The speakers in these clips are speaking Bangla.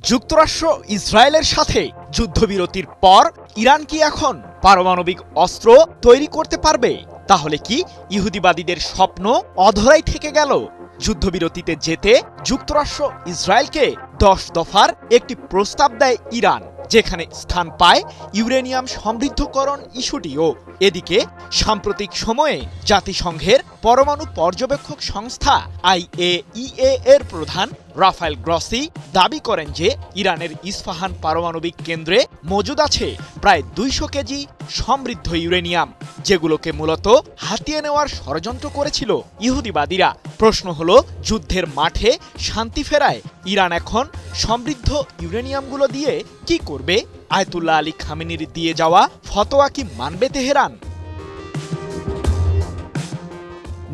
যুক্তরাষ্ট্র ইসরায়েলের সাথে যুদ্ধবিরতির পর ইরান কি এখন পারমাণবিক অস্ত্র তৈরি করতে পারবে? তাহলে কি ইহুদিবাদীদের স্বপ্ন অধরাই থেকে গেল? যুদ্ধবিরতিতে যেতে যুক্তরাষ্ট্র ইসরায়েলকে 10 দফার একটি প্রস্তাব দেয় ইরান, যেখানে স্থান পায় ইউরেনিয়াম সমৃদ্ধকরণ ইস্যুটিও। এদিকে সাম্প্রতিক সময়ে জাতিসংঘের পরমাণু পর্যবেক্ষক সংস্থা IAEA এর প্রধান রাফায়েল গ্রসি দাবি করেন যে ইরানের ইস্পাহান পারমাণবিক কেন্দ্রে মজুদ আছে প্রায় 200 কেজি সমৃদ্ধ ইউরেনিয়াম, যেগুলোকে মূলত হাতিয়ে নেওয়ার ষড়যন্ত্র করেছিল ইহুদিবাদীরা। প্রশ্ন হলো, যুদ্ধের মাঠে শান্তি ফেরায় ইরান এখন সমৃদ্ধ ইউরেনিয়ামগুলো দিয়ে কি করবে? আয়াতুল্লাহ আলী খামেনির দিয়ে যাওয়া ফতোয়া কি মানবে তেহরান?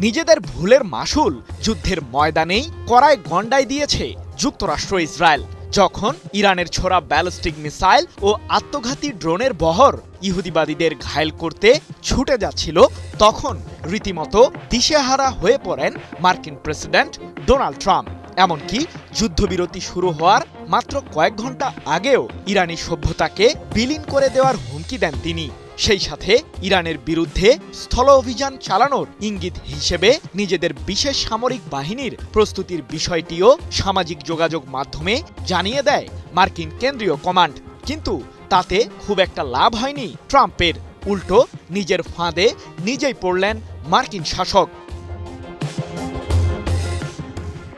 নিজেদের ভুলের মাসুল যুদ্ধের ময়দানেই কড়ায় গণ্ডায় দিয়েছে যুক্তরাষ্ট্র ইসরায়েল। যখন ইরানের ছোড়া ব্যালিস্টিক মিসাইল ও আত্মঘাতী ড্রোনের বহর ইহুদিবাদীদের ঘায়েল করতে ছুটে যাচ্ছিল, তখন রীতিমতো দিশেহারা হয়ে পড়েন মার্কিন প্রেসিডেন্ট ডোনাল্ড ট্রাম্প। এমনকি যুদ্ধবিরতি শুরু হওয়ার মাত্র কয়েক ঘন্টা আগেও ইরানি সভ্যতাকে বিলীন করে দেওয়ার হুমকি দেন তিনি। সেই সাথে ইরানের বিরুদ্ধে স্থল অভিযান চালানোর ইঙ্গিত হিসেবে নিজেদের বিশেষ সামরিক বাহিনীর প্রস্তুতির বিষয়টিও সামাজিক যোগাযোগ মাধ্যমে জানিয়ে দেয় মার্কিন কেন্দ্রীয় কমান্ড। কিন্তু তাতে খুব একটা লাভ হয়নি ট্রাম্পের। উল্টো নিজের ফাঁদে নিজেই পড়লেন মার্কিন শাসক।